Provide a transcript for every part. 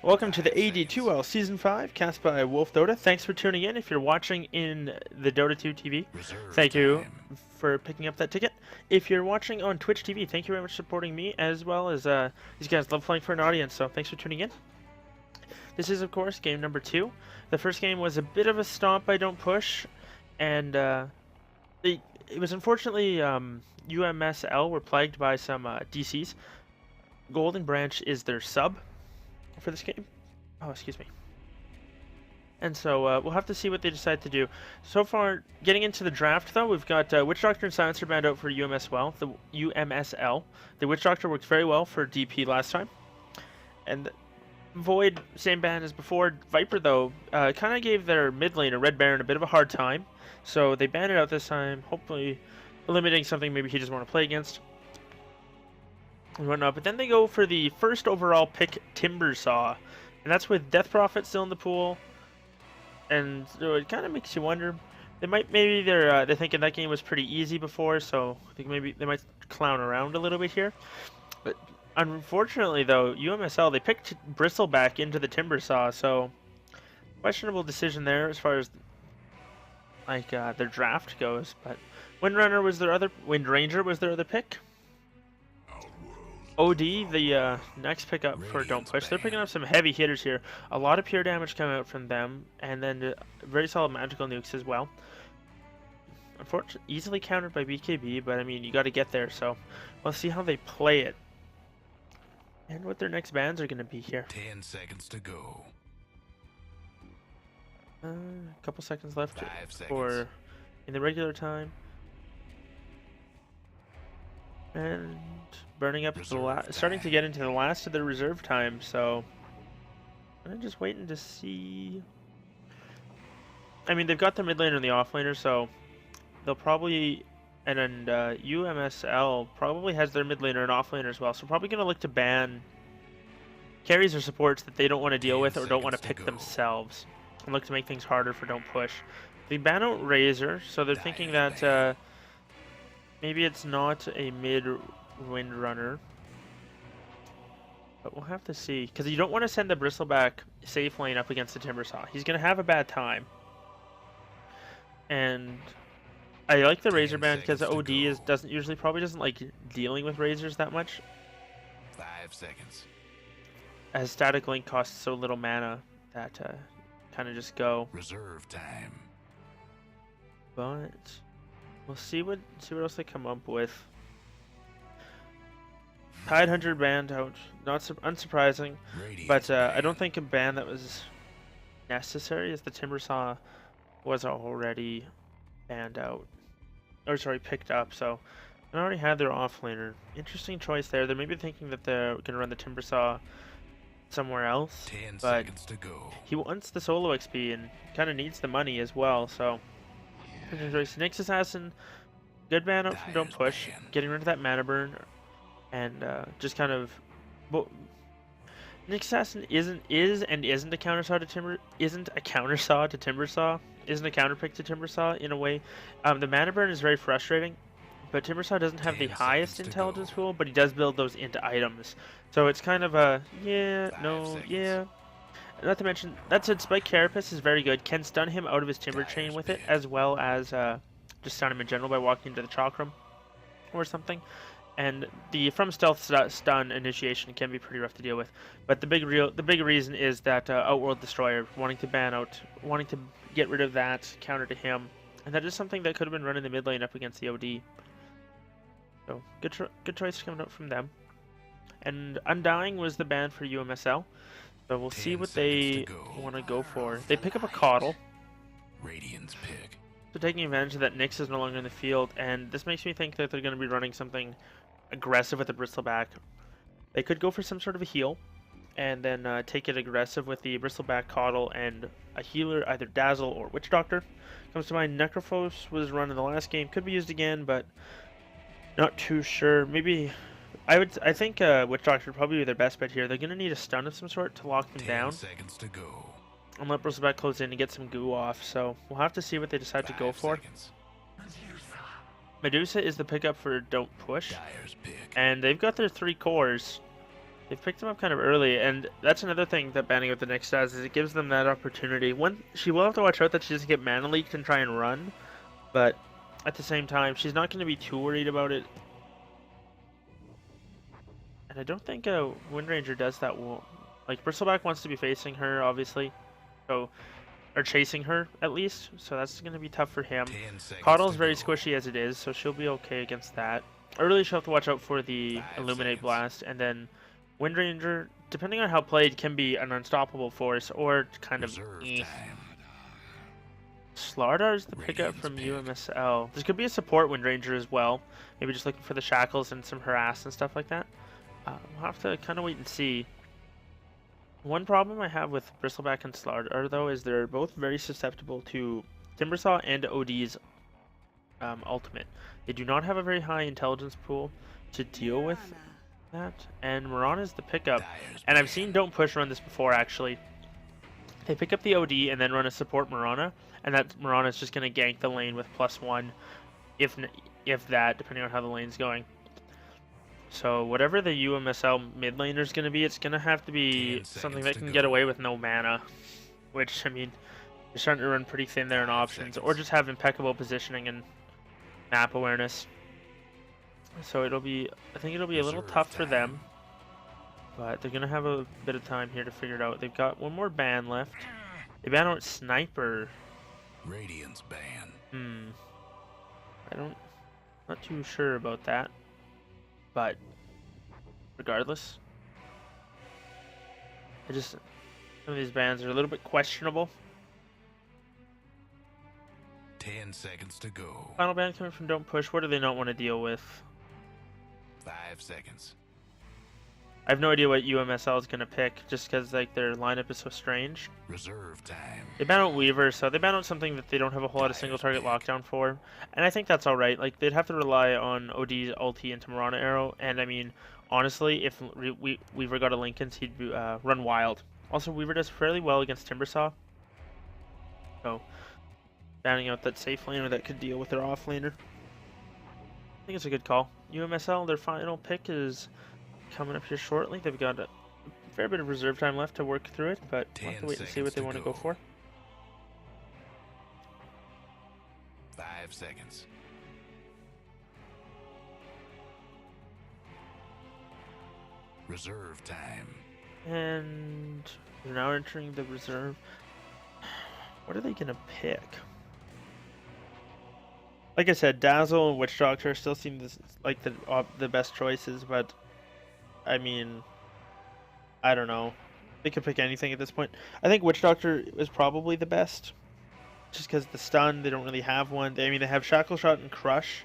Welcome to the AD2L Season 5, cast by Wolf Dota. Thanks for tuning in. If you're watching in the Dota 2 TV, thank you for picking up that ticket. If you're watching on Twitch TV, thank you very much for supporting me, as well as these guys love playing for an audience, so thanks for tuning in. This is, of course, game number 2. The first game was a bit of a stomp by Don't Push, and it was unfortunately UMSL were plagued by some DCs. Golden Branch is their sub for this game. Oh, excuse me. And so we'll have to see what they decide to do. So far, getting into the draft, though, we've got Witch Doctor and Silencer banned out for UMSL. The Witch Doctor worked very well for DP last time. And Void, same ban as before. Viper, though, kind of gave their mid laner, Red Baron, a bit of a hard time. So they banned it out this time, hopefully eliminating something maybe he doesn't want to play against. And whatnot. But then they go for the first overall pick, Timbersaw, and that's with Death Prophet still in the pool. And so it kind of makes you wonder. Maybe they're thinking that game was pretty easy before, so I think maybe they might clown around a little bit here. But unfortunately, though, UMSL they picked Bristleback into the Timbersaw, so questionable decision there as far as like their draft goes. But Windranger was their other Windranger was their other pick. OD, the next pickup for Don't Push. They're picking up some heavy hitters here. A lot of pure damage coming out from them, and then very solid magical nukes as well. Unfortunately, easily countered by BKB, but I mean, you got to get there, so we'll see how they play it. And what their next bans are going to be here. 10 seconds to go. A couple seconds left for in the regular time. And burning up starting to get into the last of the reserve time, so I'm just waiting to see. I mean, they've got their mid laner and the off laner, so they'll probably and UMSL probably has their mid laner and off laner as well, so probably gonna look to ban carries or supports that they don't want to deal with or don't want to pick themselves, and look to make things harder for Don't Push. They ban out Razor, so they're thinking that maybe it's not a mid Windrunner, but we'll have to see, because you don't want to send the Bristleback safe lane up against the Timbersaw. He's going to have a bad time. And I like the Razor ban because OD probably doesn't like dealing with Razors that much. 5 seconds. As Static Link costs so little mana that kind of just go. Reserve time. But we'll see what else they come up with. Tide Hunter banned out, not unsurprising, but I don't think a ban that was necessary, as the Timbersaw was already banned out, or sorry, picked up. So they already had their offlaner. Interesting choice there. They may be thinking that they're gonna run the Timbersaw somewhere else, 10 but seconds to go. he wants the solo XP and kind of needs the money as well. So Nyx Assassin, good ban out from Don't Push, getting rid of that mana burn. And just kind of, well, Nyx Assassin isn't a countersaw to isn't a countersaw to Timbersaw, isn't a counterpick to Timbersaw in a way. The mana burn is very frustrating, but Timbersaw doesn't have the highest intelligence pool, but he does build those into items. So it's kind of a yeah, no, yeah. Not to mention that said, Spike Carapace is very good. Can stun him out of his Timber Chain with it, as well as just stun him in general by walking into the Chakram or something. And the from stealth stun initiation can be pretty rough to deal with, but the big reason is that Outworld Destroyer, wanting to get rid of that counter to him, and that is something that could have been run in the mid lane up against the OD. So good choice coming out from them. And Undying was the ban for UMSL, so we'll see what they want to go for. They pick up a Coddle. Radiant's pick. So taking advantage of that Nyx is no longer in the field, and this makes me think that they're going to be running something aggressive with the Bristleback. They could go for some sort of a heal, and then take it aggressive with the Bristleback, Coddle, and a healer, either Dazzle or Witch Doctor. Comes to mind, Necrophos was run in the last game, could be used again, but not too sure. Maybe I think Witch Doctor would probably be their best bet here. They're going to need a stun of some sort to lock them down. 10 seconds to go. And let Bristleback close in and get some goo off, so we'll have to see what they decide to go for. Seconds. Medusa is the pickup for Don't Push, and they've got their 3 cores, They've picked him up kind of early, and that's another thing that banning with the Nyx does, is it gives them that opportunity. One, she will have to watch out that she doesn't get mana leaked and try and run, but at the same time, she's not going to be too worried about it. And I don't think Windranger does that well. Like, Bristleback wants to be facing her, obviously, so, or chasing her, at least, so that's going to be tough for him. Coddle's very squishy as it is, so she'll be okay against that. Early, she'll have to watch out for the Illuminate Blast, and then Windranger, depending on how played, can be an unstoppable force, or kind of Slardar is the pickup from UMSL. This could be a support Windranger as well. Maybe just looking for the shackles and some harass and stuff like that. We'll have to kind of wait and see. One problem I have with Bristleback and Slardar, though, is they're both very susceptible to Timbersaw and OD's ultimate. They do not have a very high intelligence pool to deal with that, and Mirana is the pickup. And I've seen Don't Push run this before, actually. They pick up the OD and then run a support Mirana, and that Mirana is just going to gank the lane with +1, if that, depending on how the lane's going. So whatever the UMSL mid laner is going to be, it's going to have to be something that can get away with no mana, which, I mean, you're starting to run pretty thin there in options, or just have impeccable positioning and map awareness. So it'll be, I think it'll be a little tough for them, but they're going to have a bit of time here to figure it out. They've got one more ban left. They ban out Sniper. Radiance ban. Not too sure about that, but regardless, some of these bans are a little bit questionable. 10 seconds to go. Final ban coming from Don't Push. What do they not want to deal with? 5 seconds. I have no idea what UMSL is going to pick, just because like their lineup is so strange. Reserve time. They ban out Weaver, so they ban out something that they don't have a whole lot of single target lockdown for, and I think that's all right. Like, they'd have to rely on OD's ulti into Mirana Arrow, and I mean, honestly, if Weaver got a Linken's, he'd run wild. Also, Weaver does fairly well against Timbersaw, so banning out that safe laner that could deal with their off laner, I think it's a good call. UMSL, their final pick is coming up here shortly. They've got a fair bit of reserve time left to work through it, but we'll have to wait and see what they want to go for. 5 seconds. Reserve time. And they're now entering the reserve. What are they gonna pick? Like I said, Dazzle and Witch Doctor still seem like the best choices, but I mean, I don't know. They could pick anything at this point. I think Witch Doctor is probably the best, just because the stun, they don't really have one. I mean, they have Shackle Shot and Crush,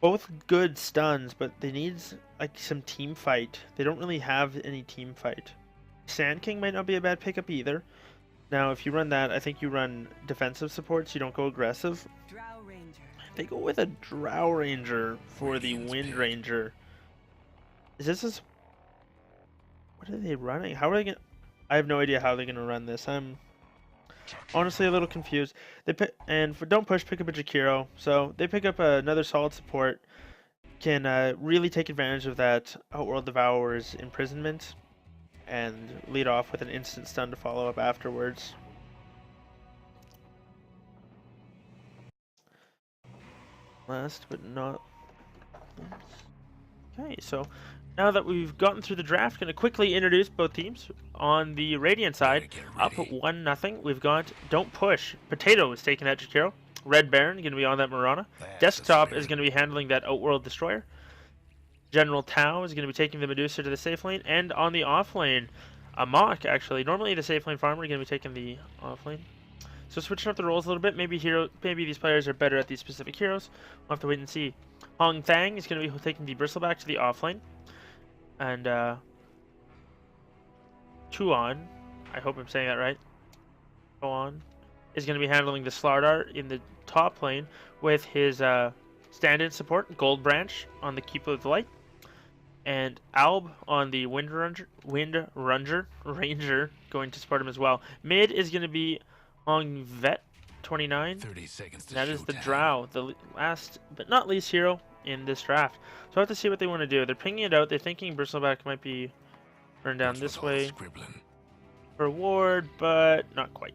both good stuns, but they need like some team fight. They don't really have any team fight. Sand King might not be a bad pickup either. Now, if you run that, I think you run defensive supports. You don't go aggressive. They go with a Drow Ranger for the Wind Ranger. Is this what are they running? How are they gonna? I have no idea how they're gonna run this. I'm honestly a little confused. And for Don't Push, pick up a Jakiro. So they pick up another solid support. Can really take advantage of that Outworld Devourer's imprisonment and lead off with an instant stun to follow up afterwards. Last but not least. Okay, so now that we've gotten through the draft, going to quickly introduce both teams. On the Radiant side, up 1-0, we've got Don't Push. Potato is taking that Jakiro. Red Baron going to be on that Mirana. Desktop is going to be handling that Outworld Destroyer. General Tau is going to be taking the Medusa to the safe lane. And on the off lane, Amok, actually. Normally the safe lane farmer is going to be taking the off lane. So switching up the roles a little bit. Maybe these players are better at these specific heroes. We'll have to wait and see. Hong Thang is going to be taking the Bristleback to the off lane. And Tuon, I hope I'm saying that right. Tuon is going to be handling the Slardar in the top lane with his stand-in support, Gold Branch on the Keep of the Light. And Alb on the Wind Ranger going to support him as well. Mid is going to be Hong Vet 29. 30 seconds to that is the showtime. Drow, the last but not least hero in this draft. So we'll have to see what they want to do. They're pinging it out. They're thinking Bristleback might be run down this way for ward, but not quite.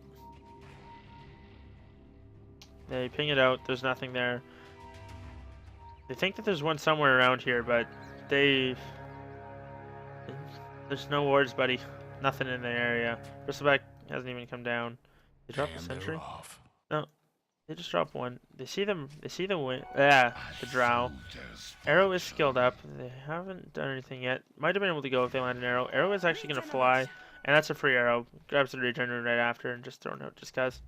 They ping it out. There's nothing there. They think that there's one somewhere around here, but there's no wards, buddy. Nothing in the area. Bristleback hasn't even come down. They dropped the sentry. No, they just dropped one. They see them. They see the win. Yeah, the drow. Arrow is skilled up. They haven't done anything yet. Might have been able to go if they land an arrow. Arrow is actually gonna fly, and that's a free arrow. Grabs the regen right after and just thrown out just cause.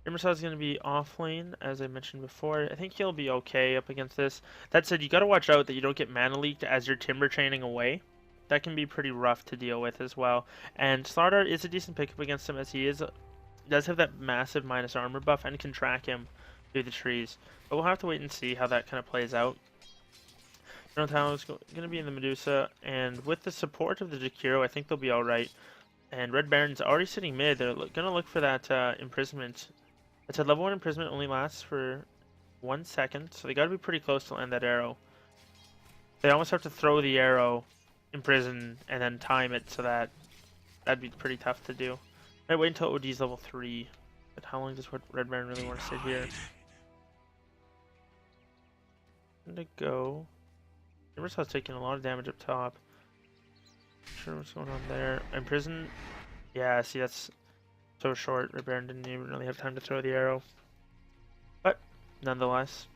UMSL is going to be off lane, as I mentioned before. I think he'll be okay up against this. That said, you got to watch out that you don't get mana leaked as you're timber chaining away. That can be pretty rough to deal with as well. And Slardar is a decent pickup against him, as he does have that massive minus armor buff and can track him through the trees. But we'll have to wait and see how that kind of plays out. Town is going to be in the Medusa, and with the support of the Jakiro, I think they'll be alright. And Red Baron's already sitting mid. They're going to look for that imprisonment. It said level 1 imprisonment only lasts for 1 second, so they gotta be pretty close to land that arrow. They almost have to throw the arrow, imprison, and then time it, so that'd be pretty tough to do. Might wait until OD's level 3, but how long does Red Baron really want to sit here? I'm gonna go. UMSL's taking a lot of damage up top. Not sure what's going on there. Imprison. Yeah, see, that's so short. Red Baron didn't even really have time to throw the arrow. But, nonetheless.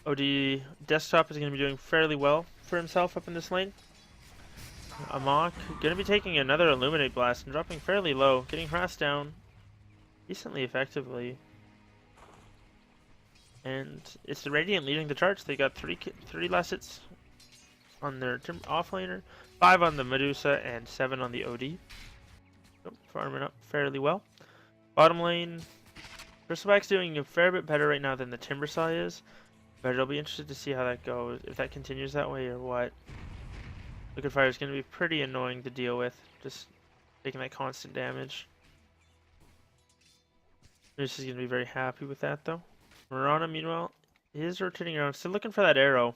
OD Desktop is going to be doing fairly well for himself up in this lane. Amok going to be taking another Illuminate Blast and dropping fairly low. Getting harassed down decently effectively. And it's the Radiant leading the charge. They got three last hits on their offlaner, 5 on the Medusa, and 7 on the OD. Farming up fairly well. Bottom lane, Bristleback's doing a fair bit better right now than the Timbersaw is, but it'll be interesting to see how that goes, if that continues that way or what. Liquid Fire is going to be pretty annoying to deal with, just taking that constant damage. Moose is going to be very happy with that though. Mirana, meanwhile, is rotating around, still looking for that arrow.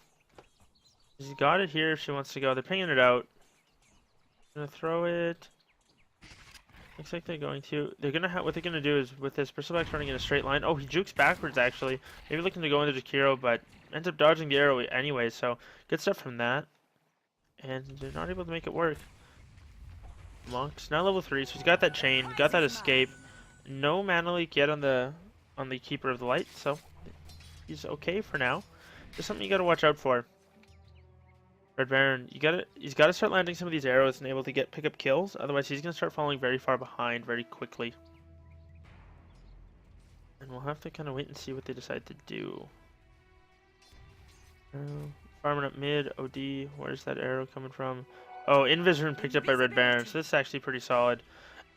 She's got it here if she wants to go. They're pinging it out. Gonna throw it. Looks like they're going to. They're gonna have what they're gonna do is with this Bristleback's running in a straight line. Oh, he jukes backwards actually. Maybe looking to go into Jakiro, but ends up dodging the arrow anyway. So good stuff from that. And they're not able to make it work. Monk's now level 3, so he's got that chain, got that escape. No mana leak yet on the Keeper of the Light, so he's okay for now. Just something you gotta watch out for. Red Baron, he's gotta start landing some of these arrows and able to pick up kills, otherwise he's gonna start falling very far behind very quickly. And we'll have to kind of wait and see what they decide to do. Farming up mid, OD, where's that arrow coming from? Oh, Invis picked up by Red Baron, so this is actually pretty solid.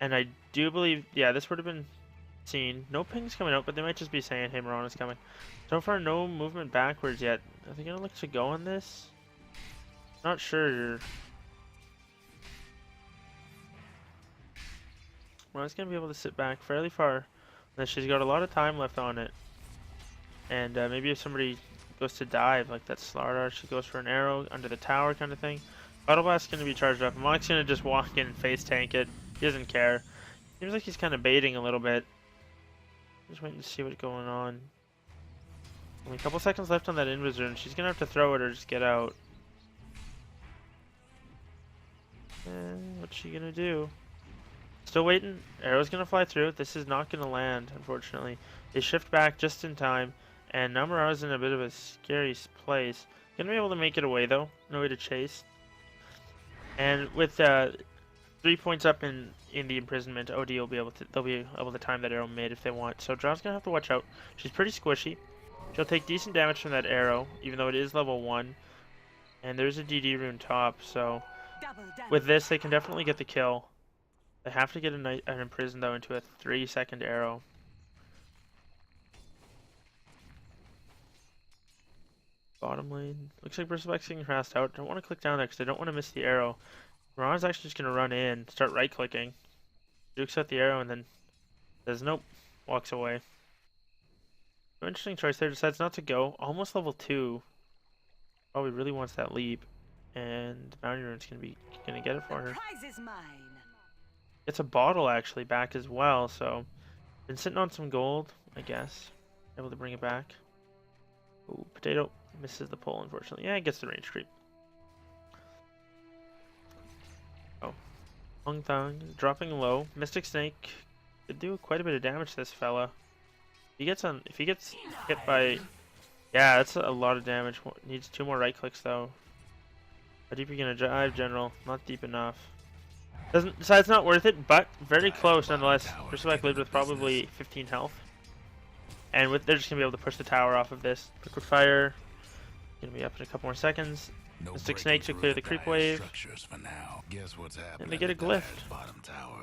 And I do believe, yeah, this would have been seen. No pings coming out, but they might just be saying, hey, Mirana's coming. So far, no movement backwards yet. Are they gonna look to go on this? Not sure. Well, it's gonna be able to sit back fairly far. And she's got a lot of time left on it. And maybe if somebody goes to dive, like that Slardar, she goes for an arrow under the tower kind of thing. Battle Blast's gonna be charged up. Monk's gonna just walk in and face tank it. He doesn't care. Seems like he's kind of baiting a little bit. Just waiting to see what's going on. Only a couple seconds left on that Invisor, and she's gonna have to throw it or just get out. And what's she gonna do? Still waiting. Arrow's gonna fly through. This is not gonna land, unfortunately. They shift back just in time, and Namura's in a bit of a scary place. Gonna be able to make it away though. No way to chase. And with 3 points up in the imprisonment, OD will be able to. They'll be able to time that arrow mid if they want. So Draw's gonna have to watch out. She's pretty squishy. She'll take decent damage from that arrow, even though it is level 1. And there's a DD rune top, so with this they can definitely get the kill. They have to get an imprison though into a 3-second arrow. Bottom lane. Looks like Bristleback's getting harassed out. Don't want to click down there because I don't want to miss the arrow. Ron's actually just going to run in, start right-clicking. Jukes out the arrow and then says nope. Walks away. Interesting choice there. Decides not to go. Almost level 2. Probably really wants that leap. And Bounty Rune's gonna get it for her. Prize is mine. It's a bottle actually back as well, so been sitting on some gold, I guess. Able to bring it back. Ooh, potato misses the pull, unfortunately. Yeah, it gets the range creep. Oh. Hung Thung dropping low. Mystic Snake could do quite a bit of damage to this fella. If he gets hit by, yeah, that's a lot of damage. Needs 2 more right clicks though. How deep are you gonna drive, General? Not deep enough. Decides not worth it, but very close nonetheless. Bristleback lived with probably 15 health. And they're just gonna be able to push the tower off of this. Liquid Fire, gonna be up in a couple more seconds. Mystic Snake to clear the creep wave. And they get a glyph.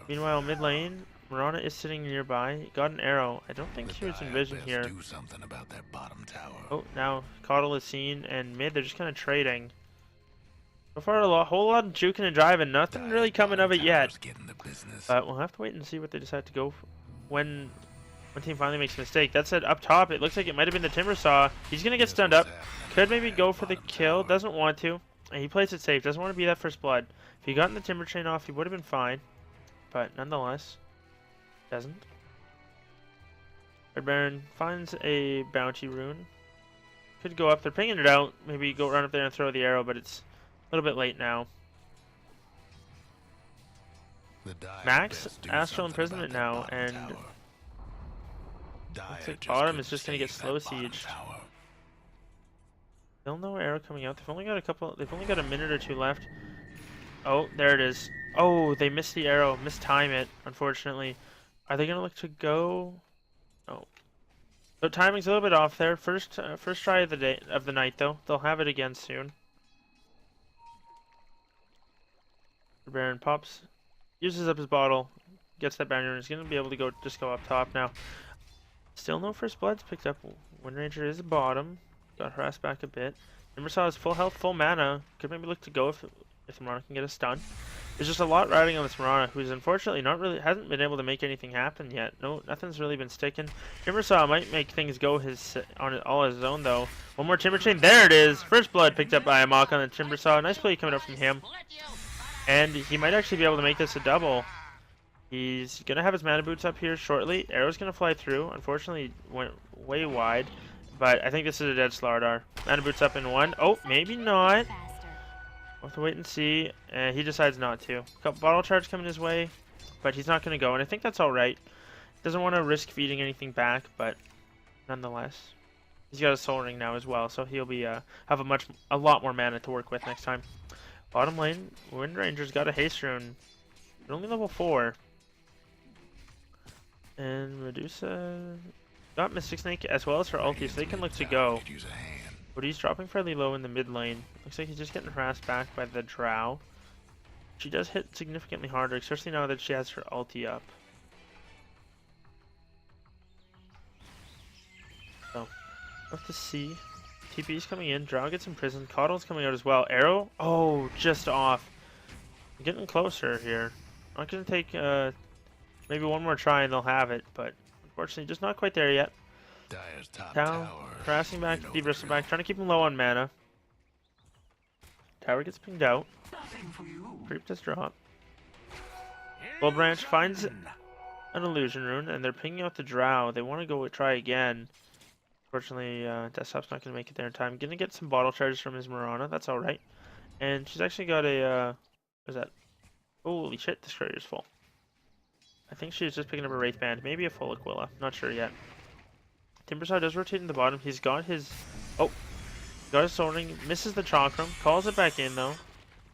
Meanwhile, mid lane, Mirana is sitting nearby. Got an arrow. I don't think she was in vision here. Oh, now Caudle is seen, and mid, they're just kind of trading. So far, a whole lot of juking and driving. Nothing really coming of it yet. But we'll have to wait and see what they decide to go for when team finally makes a mistake. That said, up top, it looks like it might have been the Timber Saw. He's going to get stunned up. Could maybe go for the kill. Doesn't want to. And he plays it safe. Doesn't want to be that first blood. If he gotten the Timber Chain off, he would have been fine. But nonetheless, doesn't. Red Baron finds a Bounty Rune. Could go up. They're pinging it out. Maybe go run up there and throw the arrow, but it's a little bit late now. Max, Astral Imprisonment now, and looks like bottom is just going to get slow sieged. Still no arrow coming out. They've only got a minute or 2 left. Oh, there it is. Oh, they missed the arrow. Mistime it, unfortunately. Are they going to look to go? No. So timing's a little bit off there. First try of the night though. They'll have it again soon. Baron pops, uses up his bottle, gets that bounty rune. He's going to be able to just go up top now. Still no first bloods picked up. Wind Ranger is bottom. Got harassed back a bit. Timbersaw is full health, full mana. Could maybe look to go if the Mirana can get a stun. There's just a lot riding on this Mirana, who's unfortunately hasn't been able to make anything happen yet. No, nothing's really been sticking. Timbersaw might make things go all his own though. One more Timber Chain. There it is. First blood picked up by a mock on the Timbersaw. Nice play coming up from him. And he might actually be able to make this a double. He's going to have his mana boots up here shortly. Arrow's going to fly through. Unfortunately, went way wide. But I think this is a dead Slardar. Mana boots up in 1. Oh, maybe not. We'll have to wait and see. He decides not to. Couple bottle charge coming his way. But he's not going to go. And I think that's alright. Doesn't want to risk feeding anything back. But nonetheless. He's got a Soul Ring now as well. So he'll be have a lot more mana to work with next time. Bottom lane, Wind Ranger's got a haste rune. They're only level 4. And Medusa got Mystic Snake as well as her ulti, so they can look to go. But he's dropping fairly low in the mid lane. Looks like he's just getting harassed back by the Drow. She does hit significantly harder, especially now that she has her ulti up. So, we'll have to see. TP's coming in. Drow gets imprisoned. Caudle's coming out as well. Arrow? Oh, just off. Getting closer here. Not going to take maybe one more try and they'll have it, but unfortunately just not quite there yet. Tower harassing back, Bristleback, trying to keep him low on mana. Tower gets pinged out. Creep does drop. Bull Branch finds an illusion rune and they're pinging out the Drow. They want to go try again. Unfortunately, Desktop's not going to make it there in time. Going to get some bottle charges from his Mirana. That's alright. And she's actually got a, what is that? Holy shit, this courier's full. I think she's just picking up a Wraith Band. Maybe a full Aquila. Not sure yet. Timbersaw does rotate in the bottom. He's got his, got his Soul Ring. Misses the Chakram. Calls it back in though.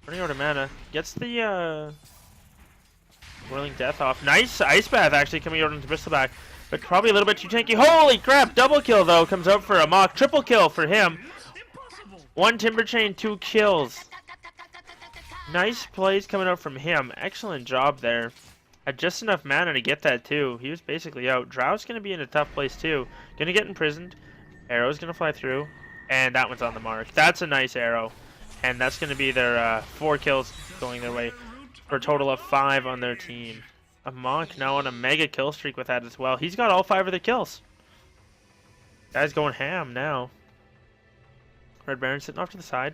Running out of mana. Gets the, Whirling Death off. Nice Ice Bath actually coming out into Bristleback. But probably a little bit too tanky. Holy crap! Double kill though comes out for a mock. Triple kill for him. 1 Timber Chain, 2 kills. Nice plays coming out from him. Excellent job there. Had just enough mana to get that too. He was basically out. Drow's going to be in a tough place too. Going to get imprisoned. Arrow's going to fly through. And that one's on the mark. That's a nice arrow. And that's going to be their 4 kills going their way. For a total of 5 on their team. A Monk now on a mega kill streak with that as well. He's got all 5 of the kills. Guy's going ham now. Red Baron sitting off to the side.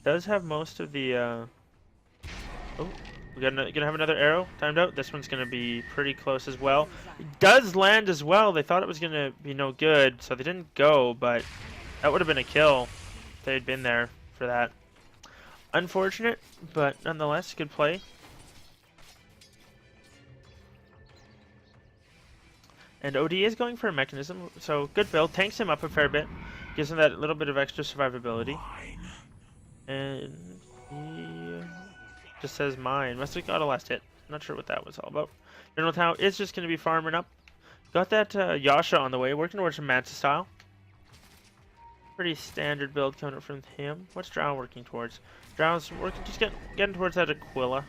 Does have most of the... Oh, we're gonna have another arrow timed out. This one's gonna be pretty close as well. It does land as well. They thought it was gonna be no good, so they didn't go, but that would have been a kill if they'd been there for that. Unfortunate, but nonetheless, good play. And OD is going for a mechanism, so good build. Tanks him up a fair bit. Gives him that little bit of extra survivability. And he just says mine. Must have got a last hit. Not sure what that was all about. General Tao is just going to be farming up. Got that Yasha on the way, working towards some Mansa style. Pretty standard build coming up from him. What's Drow working towards? Drow's working, just getting towards that Aquila.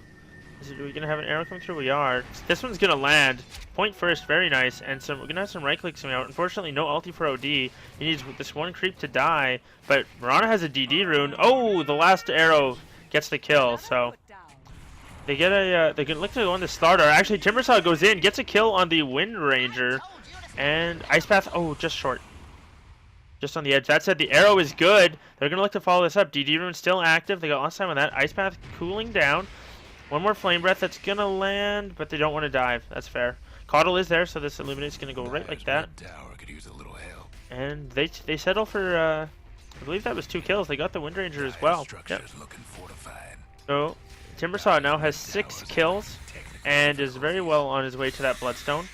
Are we gonna have an arrow come through? We are. This one's gonna land. Point first, very nice. And we're gonna have some right clicks coming out. Unfortunately, no ulti for OD. He needs this one creep to die. But Mirana has a DD rune. Oh, the last arrow gets the kill. So they get a. They can look to go on the starter. Actually, Timbersaw goes in, gets a kill on the Wind Ranger, and Ice Path. Oh, just short. Just on the edge. That said, the arrow is good. They're gonna look to follow this up. DD rune still active. They got lots of time on that. Ice Path cooling down. One more Flame Breath that's gonna land, but they don't want to dive. That's fair. Coddle is there, so this Illuminate's gonna go right like that. Could use a little help. And they settle for, I believe that was 2 kills. They got the Wind Ranger as well. Yep. Looking fortified. So, Timbersaw now has 6 kills, and is very well on his way to that Bloodstone.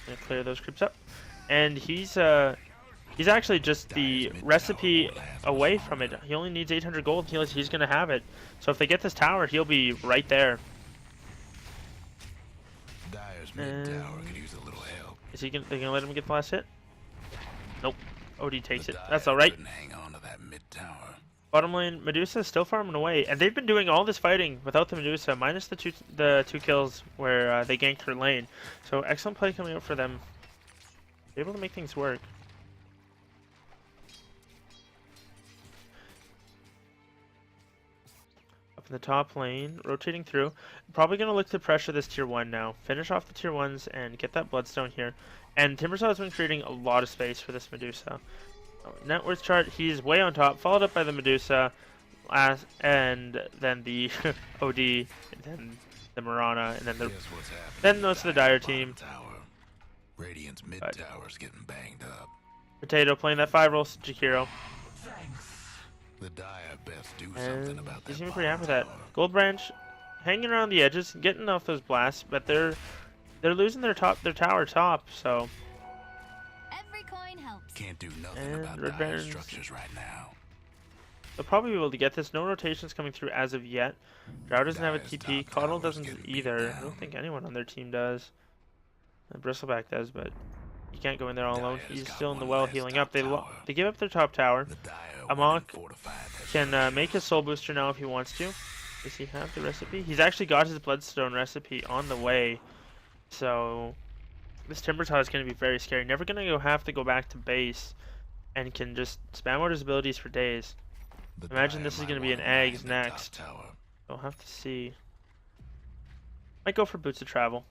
Gonna clear those creeps up. And he's actually just the recipe away from it. He only needs 800 gold. He's going to have it. So if they get this tower, he'll be right there. Dyer's mid tower could use a little help. Is he gonna? They gonna let him get the last hit? Nope. OD takes it. That's all right. Hang on to that mid tower. Bottom lane, Medusa's still farming away, and they've been doing all this fighting without the Medusa, minus the two kills where they ganked her lane. So excellent play coming out for them. They're able to make things work. The top lane, rotating through. Probably going to look to pressure this tier 1 now. Finish off the tier 1s and get that Bloodstone here. And Timbersaw has been creating a lot of space for this Medusa. Net worth chart, he's way on top, followed up by the Medusa, and then the OD, and then the Mirana, and then most of the Dire team. Radiant's mid tower's getting banged up. Potato playing that 5-roll Jakiro. The Dire best do something about that. He's gonna be pretty happy with that. Gold Branch hanging around the edges, getting off those blasts, but they're losing their tower top, so every coin helps. Can't do nothing and about Red Dire Baron's structures right now. they'll probably be able to get this. No rotations coming through as of yet. Drow doesn't have a TP. Coddle doesn't either. I don't think anyone on their team does. And Bristleback does, but he can't go in there all alone. He's still in the well healing up. They give up their top tower. Amok can make his soul booster now if he wants to. Does he have the recipe? He's actually got his Bloodstone recipe on the way. So this Timbersaw is going to be very scary. Never going to have to go back to base and can just spam out his abilities for days. Imagine this is going to be an Eggs next. We'll have to see. Might go for Boots of Travel.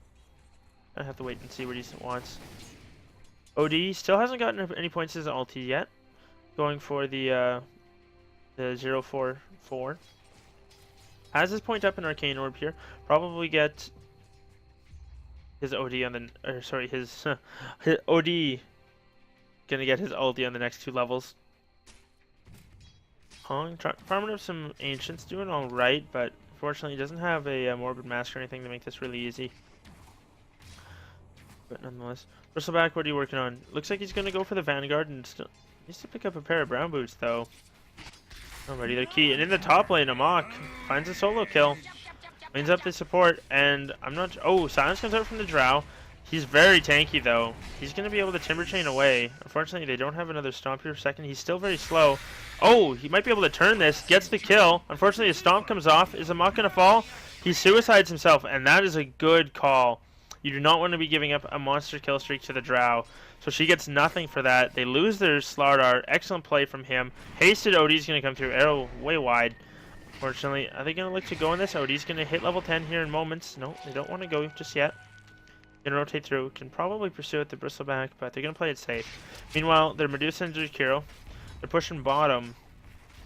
I have to wait and see what he wants. OD still hasn't gotten any points as an ulti yet. Going for the 044. Has his point up in Arcane Orb here. Probably get his OD on the his OD gonna get his ulti on the next 2 levels. Hong farming up some ancients, doing all right, but unfortunately he doesn't have a Morbid Mask or anything to make this really easy. But nonetheless, Bristleback, what are you working on? Looks like he's gonna go for the Vanguard and still needs to pick up a pair of brown boots though. Already they're key. And in the top lane, Amok finds a solo kill. Cleans up the support, and I'm not. Oh, Silence comes out from the Drow. He's very tanky though. He's gonna be able to Timber Chain away. Unfortunately, they don't have another Stomp here for second. He's still very slow. Oh, he might be able to turn this. Gets the kill. Unfortunately, his Stomp comes off. Is Amok gonna fall? He suicides himself, and that is a good call. You do not want to be giving up a monster kill streak to the Drow. So she gets nothing for that. They lose their Slardar. Excellent play from him. Hasted OD's going to come through. Arrow way wide. Unfortunately, are they going to look to go on this? OD's going to hit level 10 here in moments. No, they don't want to go just yet. Gonna rotate through. Can probably pursue it the Bristleback, but they're gonna play it safe. Meanwhile, their Medusa and Jakiro, they're pushing bottom,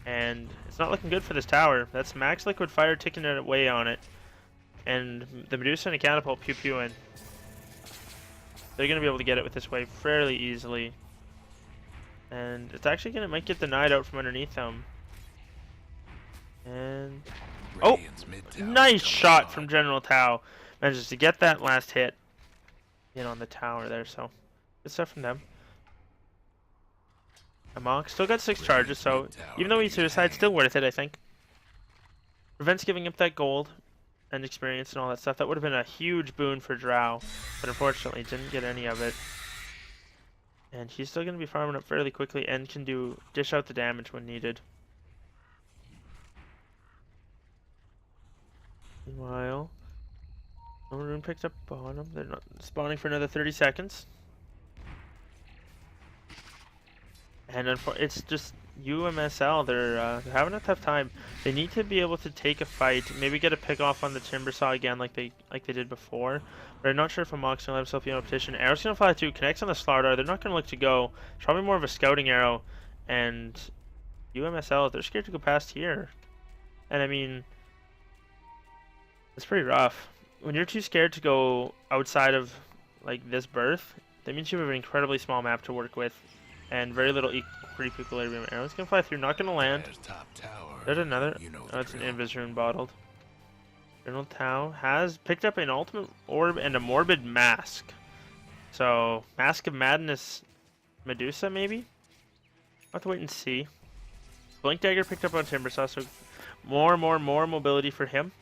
and it's not looking good for this tower. That's max liquid fire ticking it away on it, and the Medusa and a catapult pew pew in. They're gonna be able to get it with this wave fairly easily, and it's actually gonna might get denied out from underneath them. And oh, nice shot from General Tao. Manages to get that last hit in on the tower there, so good stuff from them. Amok still got 6 charges, so even though he's suicide, still worth it, I think. Prevents giving up that gold and experience and all that stuff. That would have been a huge boon for Drow, but unfortunately didn't get any of it. And he's still going to be farming up fairly quickly and can dish out the damage when needed. Meanwhile, no rune picked up bottom. They're not spawning for another 30 seconds. And it's just UMSL. They're having a tough time. They need to be able to take a fight, maybe get a pick off on the Timber Saw again, like they did before. But I'm not sure if Amok's gonna let himself be in a petition. Arrow's gonna fly through, connects on the Slardar. They're not gonna look to go. It's probably more of a scouting arrow. And UMSL, they're scared to go past here. And I mean, it's pretty rough. When you're too scared to go outside of like this berth, that means you have an incredibly small map to work with. And very little brief equilibrium. Arrow's gonna fly through, not gonna land. There's another. Oh, it's an Invis rune bottled. General Tao has picked up an ultimate orb and a morbid mask. So, Mask of Madness Medusa, maybe? I'll have to wait and see. Blink Dagger picked up on Timbersaw, so more mobility for him.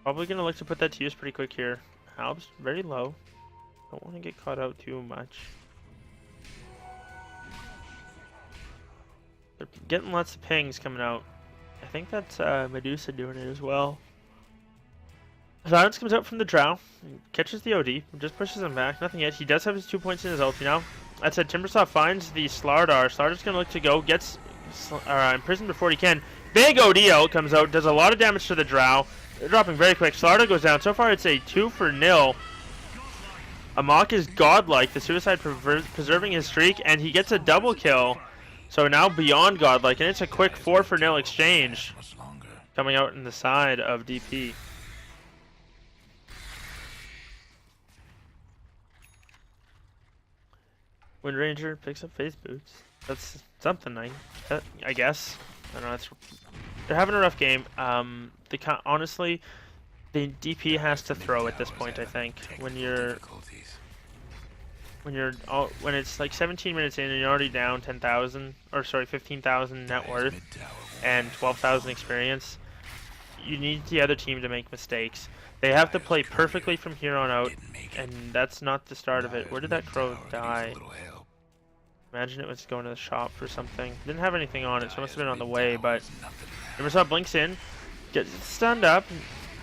Probably gonna look to put that to use pretty quick here. Halb's very low. Don't want to get caught out too much. They're getting lots of pings coming out. I think that's Medusa doing it as well. Silence comes out from the Drow, catches the OD, just pushes him back, nothing yet. He does have his 2 points in his ulti now. That said, Timbersaw finds the Slardar. Slardar's going to look to go, gets imprisoned before he can. Big OD out comes out, does a lot of damage to the Drow. They're dropping very quick. Slardar goes down. So far it's a 2-0. Amok is godlike, the suicide preserving his streak, and he gets a double kill. So now beyond godlike, and it's a quick 4-0 exchange coming out in the side of DP. Wind Ranger picks up phase boots. That's something, I guess. I don't know. They're having a rough game. Honestly, the DP has to throw at this point. I think when it's like 17 minutes in and you're already down 15,000 net worth and 12,000 experience, you need the other team to make mistakes. They have to play perfectly from here on out, and that's not the start of it. Where did that crow die? Imagine it was going to the shop for something. Didn't have anything on it, so it must have been on the way, but Timbersaw blinks in, gets stunned up,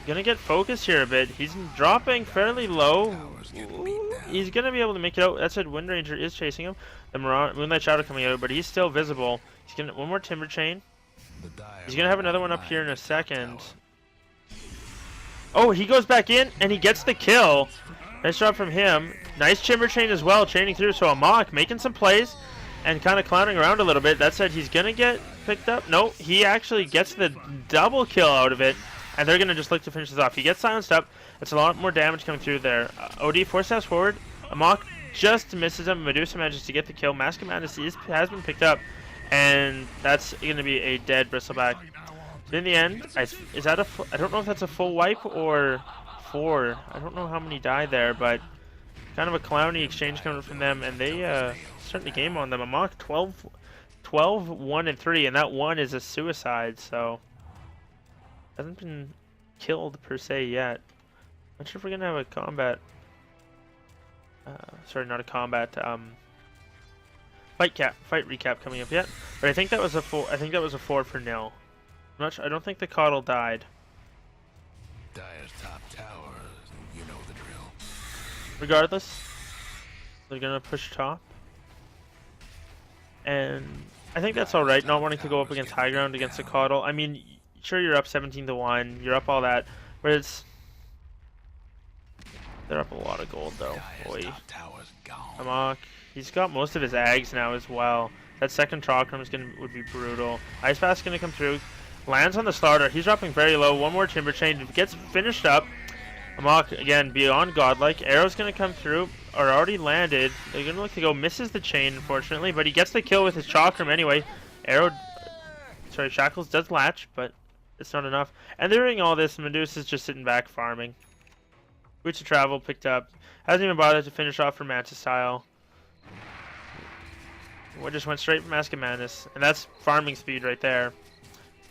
gonna get focused here a bit. He's dropping fairly low. Ooh, he's gonna be able to make it out. That said, Wind Ranger is chasing him. The Moonlight Shadow coming out, but he's still visible. He's gonna one more Timber Chain. He's gonna have another one up here in a second. Oh, he goes back in and he gets the kill. Nice job from him. Nice Timber Chain as well, chaining through. So Amok making some plays and kind of clowning around a little bit. That said, he's gonna get picked up. No, he actually gets the double kill out of it. And they're going to just look to finish this off. He gets silenced up. That's a lot more damage coming through there. OD 4 steps forward. Amok just misses him. Medusa manages to get the kill. Mask of Madness has been picked up. And that's going to be a dead Bristleback. So in the end, is that I don't know if that's a full wipe or 4. I don't know how many died there, but kind of a clowny exchange coming from them. And they start the game on them. Amok 12, 1, and 3. And that 1 is a suicide, so... hasn't been killed per se yet. Not sure if we're gonna have a combat. Sorry, not a combat. Fight recap coming up yet. But I think that was a 4. I think that was a 4-0. I'm not sure. I don't think the Coddle died. Dire's top tower. You know the drill. Regardless, they're gonna push top, and I think that's all right. Not wanting to go up against high ground against the Coddle. I mean. Sure, you're up 17-1, you're up all that, but They're up a lot of gold though. Dire's Boy. top tower's gone. Amok. He's got most of his Ags now as well. That second Chakram would be brutal. Ice Path's gonna come through. Lands on the starter. He's dropping very low. One more Timber Chain. Gets finished up. Amok, again, beyond godlike. Arrow's gonna come through. Or already landed. They're gonna look to go. Misses the chain, unfortunately. But he gets the kill with his Chakram anyway. Arrow... Sorry, Shackles does latch, but it's not enough. And during all this, Medusa's just sitting back farming. Boots of Travel picked up. Hasn't even bothered to finish off for Mantis style. We just went straight for Mask of Madness. And that's farming speed right there.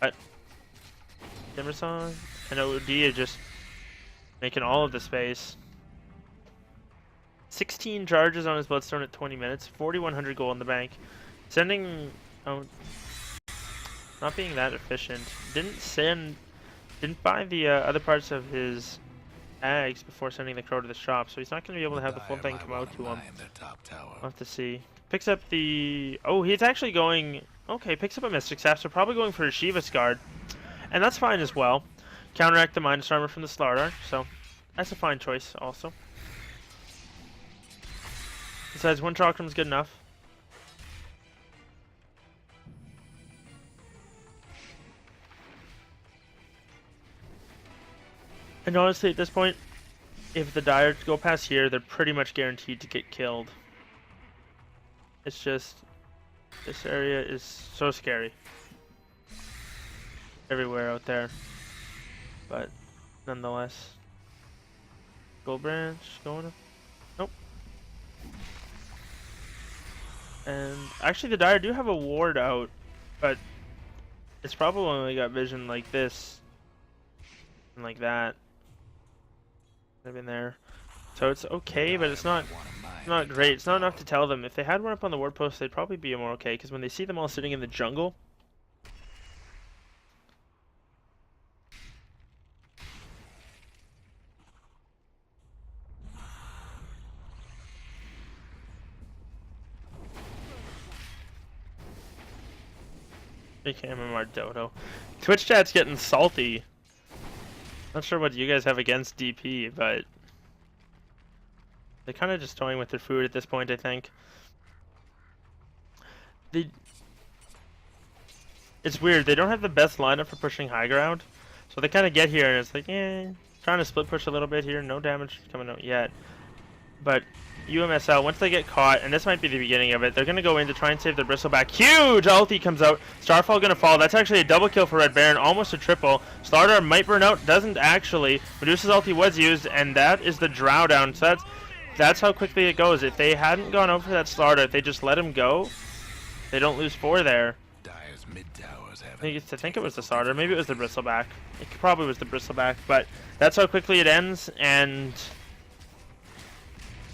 But Timbersaw and OD are just making all of the space. 16 charges on his Bloodstone at 20 minutes. 4,100 gold in the bank. Sending... Oh, not being that efficient. Didn't buy the other parts of his Ags before sending the Crow to the shop, so he's not going to be able to have the full thing come out to him. We'll have to see. Picks up the... Oh, he's actually going... Okay, picks up a Mystic Staff, so probably going for a Shiva's Guard. And that's fine as well. Counteract the Minus Armor from the Slardar, so that's a fine choice also. Besides, one Chakram's good enough. And honestly, at this point, if the Dire go past here, they're pretty much guaranteed to get killed. It's just, this area is so scary. Everywhere out there. But, nonetheless. Gold Branch, going up. Nope. And, actually the Dire do have a ward out, but it's probably only got vision like this. And like that. They've been there. So it's okay, but it's not great. It's not enough to tell them. If they had one up on the ward post, they'd probably be more okay, because when they see them all sitting in the jungle, big MMR Dodo. Twitch chat's getting salty. Not sure what you guys have against DP, but they're kind of just toying with their food at this point, I think. It's weird. They don't have the best lineup for pushing high ground, so they kind of get here and it's like, trying to split push a little bit here. No damage coming out yet. But UMSL, once they get caught, and this might be the beginning of it, they're going to go in to try and save their Bristleback. Huge ulti comes out. Starfall going to fall. That's actually a double kill for Red Baron, almost a triple. Slardar might burn out, doesn't actually. Medusa's ulti was used, and that is the Drow down. So that's how quickly it goes. If they hadn't gone out for that Slardar, if they just let him go, they don't lose 4 there. I think it was the Slardar. Maybe it was the Bristleback. It probably was the Bristleback, but that's how quickly it ends, and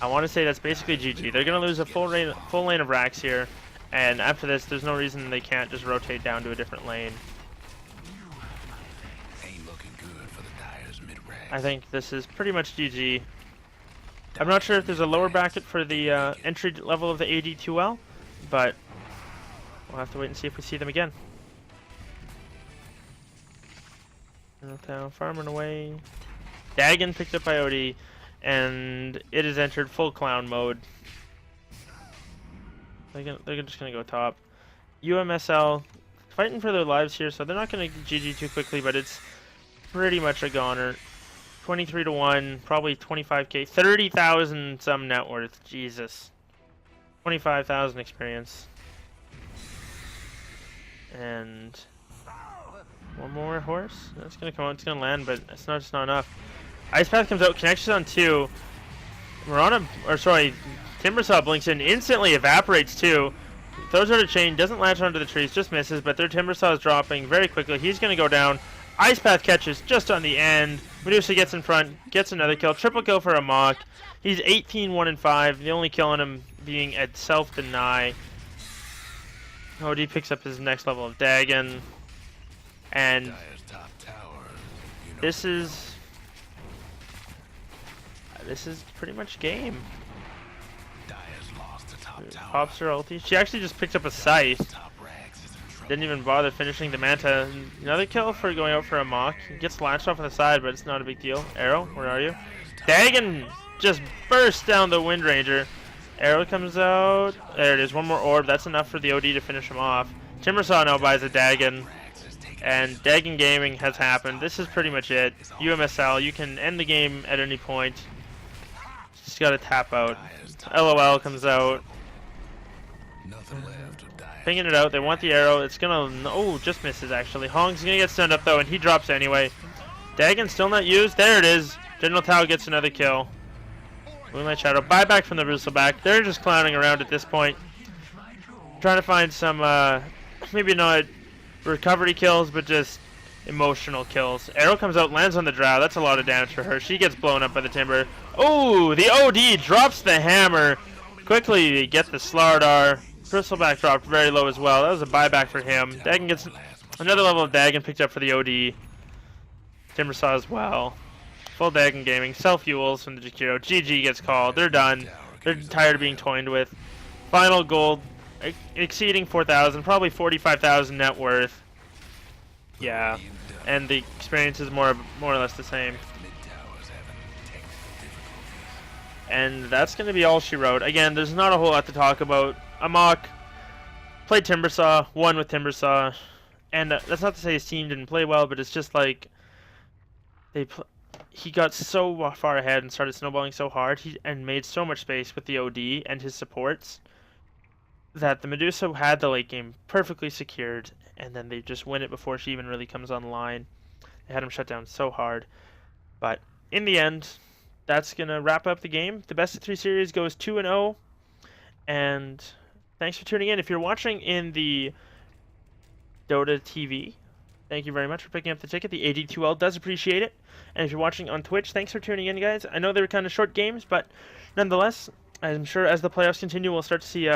I want to say that's basically GG. They're going to lose a full lane of racks here, and after this, there's no reason they can't just rotate down to a different lane. I think this is pretty much GG. I'm not sure if there's a lower bracket for the entry level of the AD2L, but we'll have to wait and see if we see them again. Farming away. Dagon picked up by OD. And it has entered full clown mode. They're just going to go top. UMSL fighting for their lives here, so they're not going to GG too quickly, but it's pretty much a goner. 23 to 1, probably 25k, 30,000 some net worth. Jesus. 25,000 experience. And one more horse. That's going to come out. It's going to land, but it's not just not enough. Ice Path comes out, connects on 2. Timbersaw blinks in, instantly evaporates 2. Throws out a chain, doesn't latch onto the trees, just misses, but their Timbersaw is dropping very quickly. He's going to go down. Ice Path catches just on the end. Medusa gets in front, gets another kill. Triple kill for Amok. He's 18-1-5, the only kill on him being a self-deny. OD picks up his next level of Dagon. And this is pretty much game. Pops her ulti. She actually just picked up a scythe. Didn't even bother finishing the Manta. Another kill for going out for a mock. Gets latched off on the side, but it's not a big deal. Arrow, where are you? Dagon just bursts down the Wind Ranger. Arrow comes out. There it is. One more orb. That's enough for the OD to finish him off. Timbersaw now buys a Dagon. And Dagon Gaming has happened. This is pretty much it. UMSL. You can end the game at any point. Just gotta tap out. LOL comes out. Pinging it out. They want the arrow. It's gonna... Oh, just misses actually. Hong's gonna get stunned up though, and he drops anyway. Dagon still not used. There it is. General Tao gets another kill. Moonlight Shadow. Buyback from the Bristleback. They're just clowning around at this point. Trying to find some, maybe not recovery kills, but just emotional kills. Arrow comes out, lands on the Drow. That's a lot of damage for her. She gets blown up by the Timber. Oh, the OD drops the hammer. Quickly get the Slardar. Bristleback dropped very low as well. That was a buyback for him. Dagon gets another level of Dagon picked up for the OD. Timbersaw as well. Full Dagon Gaming. Self-fuels from the Jakiro. GG gets called. They're done. They're tired of being toyed with. Final gold exceeding 4,000. Probably 45,000 net worth. Yeah. And the experience is more or less the same. And that's going to be all she wrote. Again, there's not a whole lot to talk about. Amok played Timbersaw, won with Timbersaw, and that's not to say his team didn't play well, but it's just like he got so far ahead and started snowballing so hard and made so much space with the OD and his supports that the Medusa had the late game perfectly secured, and then they just win it before she even really comes online. They had him shut down so hard, but in the end, that's gonna wrap up the game. The best of 3 series goes 2-0, and thanks for tuning in. If you're watching in the Dota TV, thank you very much for picking up the ticket. The AD2L does appreciate it. And if you're watching on Twitch, thanks for tuning in, guys. I know they were kind of short games, but nonetheless, I'm sure as the playoffs continue, we'll start to see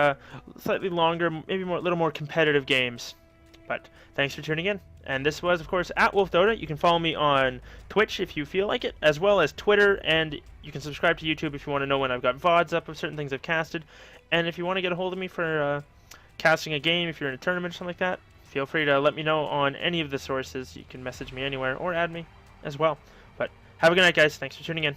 slightly longer, maybe a little more competitive games. But thanks for tuning in. And this was, of course, at WolfDota. You can follow me on Twitch if you feel like it, as well as Twitter, and you can subscribe to YouTube if you want to know when I've got VODs up of certain things I've casted. And if you want to get a hold of me for casting a game, if you're in a tournament or something like that, feel free to let me know on any of the sources. You can message me anywhere or add me as well. But have a good night, guys. Thanks for tuning in.